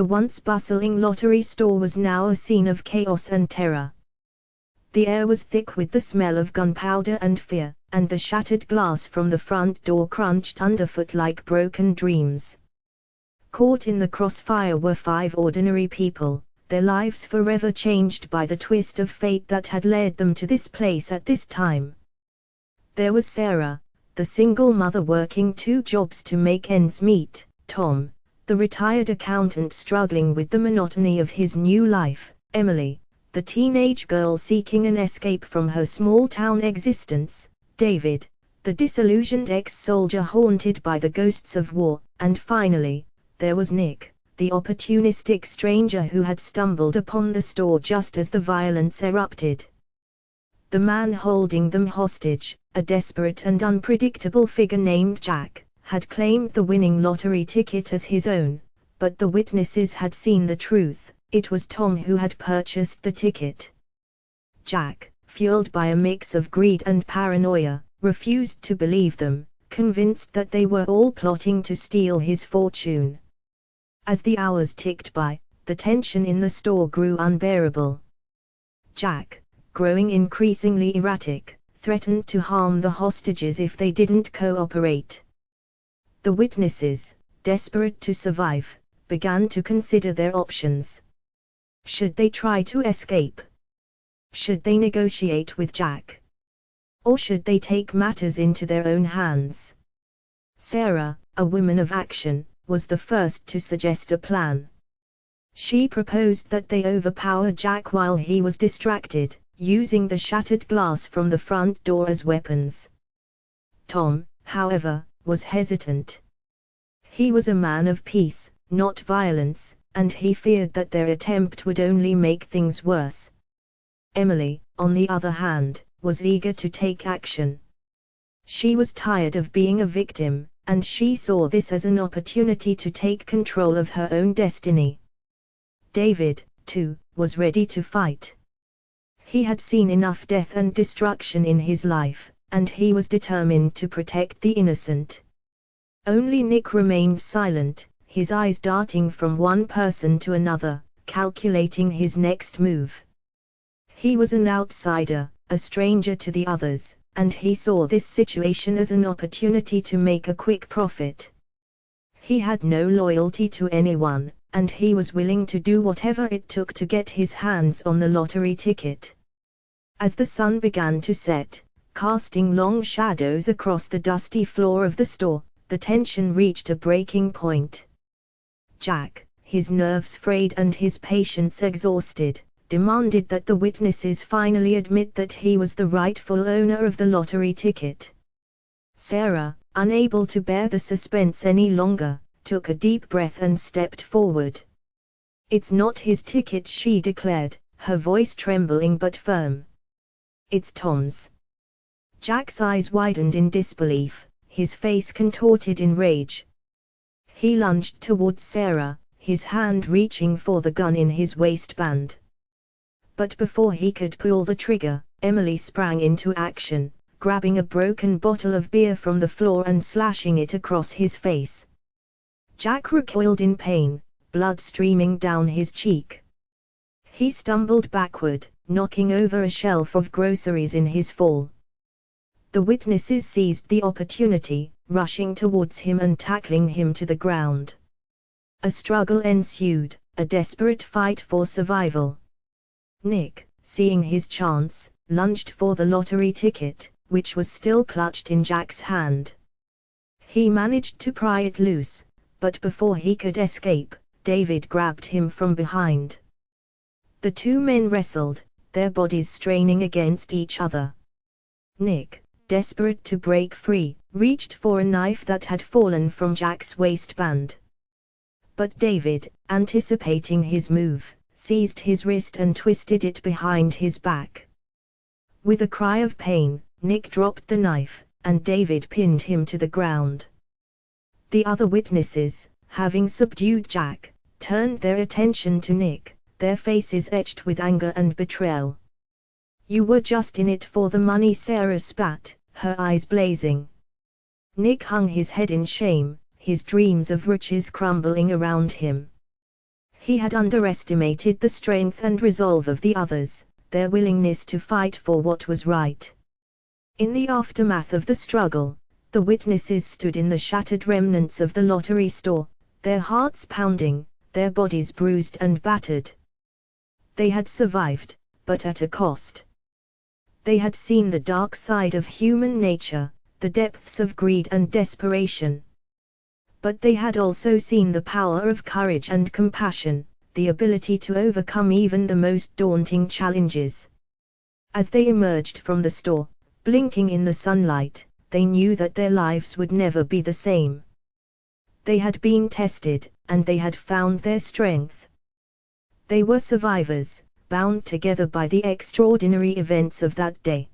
The once bustling lottery store was now a scene of chaos and terror. The air was thick with the smell of gunpowder and fear, and the shattered glass from the front door crunched underfoot like broken dreams. Caught in the crossfire were 5 ordinary people, their lives forever changed by the twist of fate that had led them to this place at this time. There was Sarah, the single mother working 2 jobs to make ends meet, Tom, the retired accountant struggling with the monotony of his new life, Emily, the teenage girl seeking an escape from her small-town existence, David, the disillusioned ex-soldier haunted by the ghosts of war, and finally, there was Nick, the opportunistic stranger who had stumbled upon the store just as the violence erupted. The man holding them hostage, a desperate and unpredictable figure named Jack, had claimed the winning lottery ticket as his own, but the witnesses had seen the truth. It was Tom who had purchased the ticket. Jack, fueled by a mix of greed and paranoia, refused to believe them, convinced that they were all plotting to steal his fortune. As the hours ticked by, the tension in the store grew unbearable. Jack, growing increasingly erratic, threatened to harm the hostages if they didn't cooperate. The witnesses, desperate to survive, began to consider their options. Should they try to escape? Should they negotiate with Jack? Or should they take matters into their own hands? Sarah, a woman of action, was the first to suggest a plan. She proposed that they overpower Jack while he was distracted, using the shattered glass from the front door as weapons. Tom, however, was hesitant. He was a man of peace, not violence, and he feared that their attempt would only make things worse. Emily, on the other hand, was eager to take action. She was tired of being a victim, and she saw this as an opportunity to take control of her own destiny. David, too, was ready to fight. He had seen enough death and destruction in his life, and he was determined to protect the innocent. Only Nick remained silent, his eyes darting from one person to another, calculating his next move. He was an outsider, a stranger to the others, and he saw this situation as an opportunity to make a quick profit. He had no loyalty to anyone, and he was willing to do whatever it took to get his hands on the lottery ticket. As the sun began to set, casting long shadows across the dusty floor of the store, the tension reached a breaking point. Jack, his nerves frayed and his patience exhausted, demanded that the witnesses finally admit that he was the rightful owner of the lottery ticket. Sarah, unable to bear the suspense any longer, took a deep breath and stepped forward. "It's not his ticket," she declared, her voice trembling but firm. "It's Tom's." Jack's eyes widened in disbelief, his face contorted in rage. He lunged towards Sarah, his hand reaching for the gun in his waistband. But before he could pull the trigger, Emily sprang into action, grabbing a broken bottle of beer from the floor and slashing it across his face. Jack recoiled in pain, blood streaming down his cheek. He stumbled backward, knocking over a shelf of groceries in his fall. The witnesses seized the opportunity, rushing towards him and tackling him to the ground. A struggle ensued, a desperate fight for survival. Nick, seeing his chance, lunged for the lottery ticket, which was still clutched in Jack's hand. He managed to pry it loose, but before he could escape, David grabbed him from behind. The 2 men wrestled, their bodies straining against each other. Nick, desperate to break free, reached for a knife that had fallen from Jack's waistband. But David, anticipating his move, seized his wrist and twisted it behind his back. With a cry of pain, Nick dropped the knife, and David pinned him to the ground. The other witnesses, having subdued Jack, turned their attention to Nick, their faces etched with anger and betrayal. "You were just in it for the money," Sarah spat, her eyes blazing. Nick hung his head in shame, his dreams of riches crumbling around him. He had underestimated the strength and resolve of the others, their willingness to fight for what was right. In the aftermath of the struggle, the witnesses stood in the shattered remnants of the lottery store, their hearts pounding, their bodies bruised and battered. They had survived, but at a cost. They had seen the dark side of human nature, the depths of greed and desperation. But they had also seen the power of courage and compassion, the ability to overcome even the most daunting challenges. As they emerged from the store, blinking in the sunlight, they knew that their lives would never be the same. They had been tested, and they had found their strength. They were survivors, bound together by the extraordinary events of that day.